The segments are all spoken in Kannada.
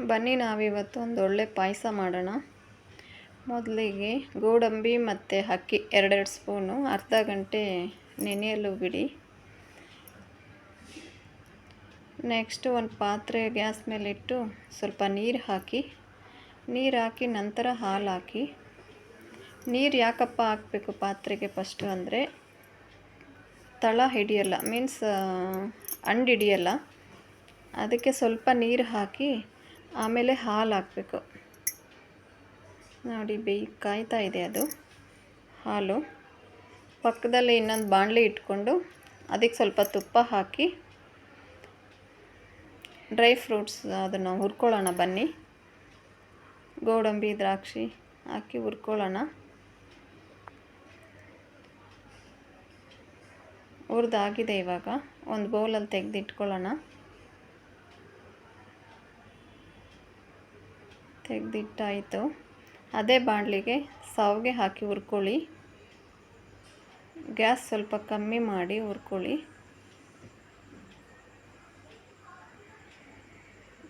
ಬನ್ನಿ ನಾವಿವತ್ತು ಒಂದು ಒಳ್ಳೆ ಪಾಯಸ ಮಾಡೋಣ. ಮೊದಲಿಗೆ ಗೋಡಂಬಿ ಮತ್ತು ಅಕ್ಕಿ ಎರಡೆರಡು ಸ್ಪೂನು ಅರ್ಧ ಗಂಟೆ ನೆನೆಯಲು ಬಿಡಿ. ನೆಕ್ಸ್ಟು ಒಂದು ಪಾತ್ರೆ ಗ್ಯಾಸ್ ಮೇಲಿಟ್ಟು ಸ್ವಲ್ಪ ನೀರು ಹಾಕಿ ನಂತರ ಹಾಲು ಹಾಕಿ. ನೀರು ಯಾಕಪ್ಪ ಹಾಕಬೇಕು ಪಾತ್ರೆಗೆ ಫಸ್ಟು ಅಂದರೆ ತಳ ಹಿಡಿಯಲ್ಲ, ಮೀನ್ಸ್ ಅಂಡು ಹಿಡಿಯಲ್ಲ. ಅದಕ್ಕೆ ಸ್ವಲ್ಪ ನೀರು ಹಾಕಿ ಆಮೇಲೆ ಹಾಲು ಹಾಕಬೇಕು. ನೋಡಿ ಕಾಯ್ತಾ ಇದೆ ಅದು ಹಾಲು. ಪಕ್ಕದಲ್ಲಿ ಇನ್ನೊಂದು ಬಾಣಲಿ ಇಟ್ಕೊಂಡು ಅದಕ್ಕೆ ಸ್ವಲ್ಪ ತುಪ್ಪ ಹಾಕಿ ಡ್ರೈ ಫ್ರೂಟ್ಸ್ ಅದನ್ನು ಹುರ್ಕೊಳ್ಳೋಣ. ಬನ್ನಿ, ಗೋಡಂಬಿ ದ್ರಾಕ್ಷಿ ಹಾಕಿ ಹುರ್ಕೊಳ್ಳೋಣ. ಹುರಿದಾಗಿದೆ. ಇವಾಗ ಒಂದು ಬೌಲಲ್ಲಿ ತೆಗೆದಿಟ್ಕೊಳ್ಳೋಣ. ತೆಗೆದಿಟ್ಟಾಯಿತು. ಅದೇ ಬಾಣಲಿಗೆ ಸಾವಿಗೆ ಹಾಕಿ ಹುರ್ಕೊಳ್ಳಿ. ಗ್ಯಾಸ್ ಸ್ವಲ್ಪ ಕಮ್ಮಿ ಮಾಡಿ ಹುರ್ಕೊಳ್ಳಿ.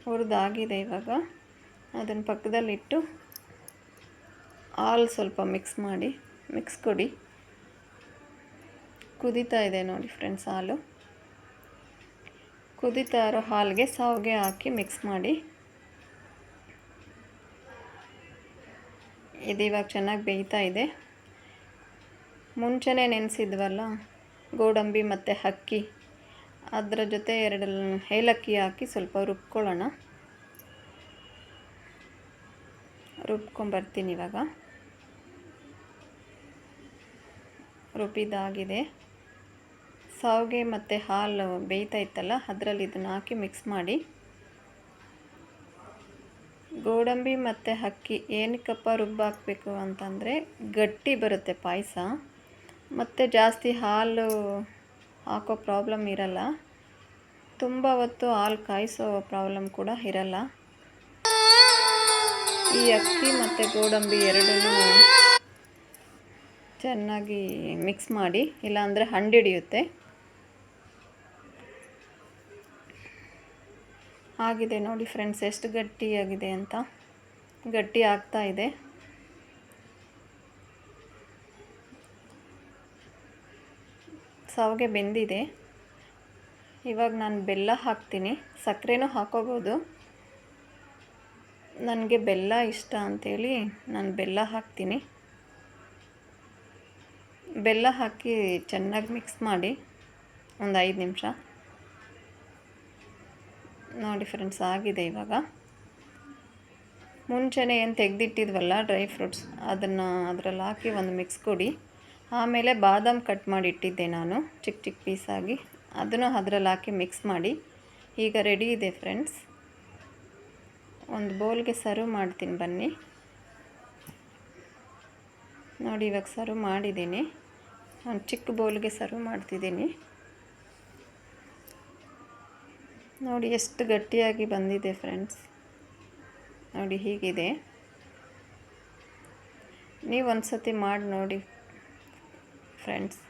ಹುರಿದಾಗಿದೆ. ಇವಾಗ ಅದನ್ನು ಪಕ್ಕದಲ್ಲಿಟ್ಟು ಹಾಲು ಸ್ವಲ್ಪ ಮಿಕ್ಸ್ ಕೊಡಿ. ಕುದೀತಾ ಇದೆ ನೋಡಿ ಫ್ರೆಂಡ್ಸ್ ಹಾಲು. ಕುದೀತಾ ಇರೋ ಹಾಲಿಗೆ ಸಾವಿಗೆ ಹಾಕಿ ಮಿಕ್ಸ್ ಮಾಡಿ. ಇದು ಇವಾಗ ಚೆನ್ನಾಗಿ ಬೇಯ್ತಾ ಇದೆ. ಮುಂಚೆನೇ ನೆನೆಸಿದ್ವಲ್ಲ ಗೋಡಂಬಿ ಮತ್ತು ಅಕ್ಕಿ, ಅದರ ಜೊತೆ 2 ಏಲಕ್ಕಿ ಹಾಕಿ ಸ್ವಲ್ಪ ರುಬ್ಕೊಳ್ಳೋಣ. ರುಬ್ಕೊಂಬರ್ತೀನಿ ಇವಾಗ. ರುಬ್ಬಿದಾಗಿದೆ. ಸಾವಿಗೆ ಮತ್ತು ಹಾಲು ಬೇಯ್ತಾ ಇತ್ತಲ್ಲ, ಅದರಲ್ಲಿ ಇದನ್ನು ಹಾಕಿ ಮಿಕ್ಸ್ ಮಾಡಿ. ಗೋಡಂಬಿ ಮತ್ತು ಅಕ್ಕಿ ಏನಕ್ಕಪ್ಪ ರುಬ್ಬಾಕಬೇಕು ಅಂತಂದರೆ ಗಟ್ಟಿ ಬರುತ್ತೆ ಪಾಯಸ, ಮತ್ತು ಜಾಸ್ತಿ ಹಾಲು ಹಾಕೋ ಪ್ರಾಬ್ಲಮ್ ಇರಲ್ಲ. ತುಂಬ ಹೊತ್ತು ಹಾಲು ಕಾಯಿಸೋ ಪ್ರಾಬ್ಲಮ್ ಕೂಡ ಇರಲ್ಲ. ಈ ಅಕ್ಕಿ ಮತ್ತು ಗೋಡಂಬಿ ಎರಡನ್ನೂ ಚೆನ್ನಾಗಿ ಮಿಕ್ಸ್ ಮಾಡಿ, ಇಲ್ಲಾಂದರೆ ಹಂಡು ಹಿಡಿಯುತ್ತೆ. ಆಗಿದೆ ನೋಡಿ ಫ್ರೆಂಡ್ಸ್, ಎಷ್ಟು ಗಟ್ಟಿಯಾಗಿದೆ ಅಂತ. ಗಟ್ಟಿ ಆಗ್ತಾ ಇದೆ. ಸಾವಿಗೆ ಬೆಂದಿದೆ. ಇವಾಗ ನಾನು ಬೆಲ್ಲ ಹಾಕ್ತೀನಿ. ಸಕ್ಕರೆನೂ ಹಾಕೋಬೋದು. ನನಗೆ ಬೆಲ್ಲ ಇಷ್ಟ ಅಂಥೇಳಿ ನಾನು ಬೆಲ್ಲ ಹಾಕ್ತೀನಿ. ಬೆಲ್ಲ ಹಾಕಿ ಚೆನ್ನಾಗಿ ಮಿಕ್ಸ್ ಮಾಡಿ ಒಂದು 5 ನಿಮಿಷ. ನೋಡಿ ಫ್ರೆಂಡ್ಸ್, ಆಗಿದೆ. ಇವಾಗ ಮುಂಚೆನೇ ಏನು ತೆಗೆದಿಟ್ಟಿದ್ವಲ್ಲ ಡ್ರೈ ಫ್ರೂಟ್ಸ್, ಅದನ್ನು ಅದರಲ್ಲಿ ಹಾಕಿ ಒಂದು ಮಿಕ್ಸ್ ಕೊಡಿ. ಆಮೇಲೆ ಬಾದಾಮ್ ಕಟ್ ಮಾಡಿ ಇಟ್ಟಿದ್ದೆ ನಾನು ಚಿಕ್ಕ ಚಿಕ್ಕ ಪೀಸಾಗಿ, ಅದನ್ನು ಅದರಲ್ಲಿ ಹಾಕಿ ಮಿಕ್ಸ್ ಮಾಡಿ. ಈಗ ರೆಡಿ ಇದೆ ಫ್ರೆಂಡ್ಸ್. ಒಂದು ಬೌಲ್ಗೆ ಸರ್ವ್ ಮಾಡ್ತೀನಿ ಬನ್ನಿ. ನೋಡಿ ಇವಾಗ ಸರ್ವ್ ಮಾಡಿದ್ದೀನಿ. ಒಂದು ಚಿಕ್ಕ ಬೌಲ್ಗೆ ಸರ್ವ್ ಮಾಡ್ತಿದ್ದೀನಿ. ನೋಡಿ ಎಷ್ಟು ಗಟ್ಟಿಯಾಗಿ ಬಂದಿದೆ ಫ್ರೆಂಡ್ಸ್. ನೋಡಿ ಹೀಗಿದೆ. ನೀವು ಒಂದು ಸತಿ ಮಾಡಿ ನೋಡಿ ಫ್ರೆಂಡ್ಸ್.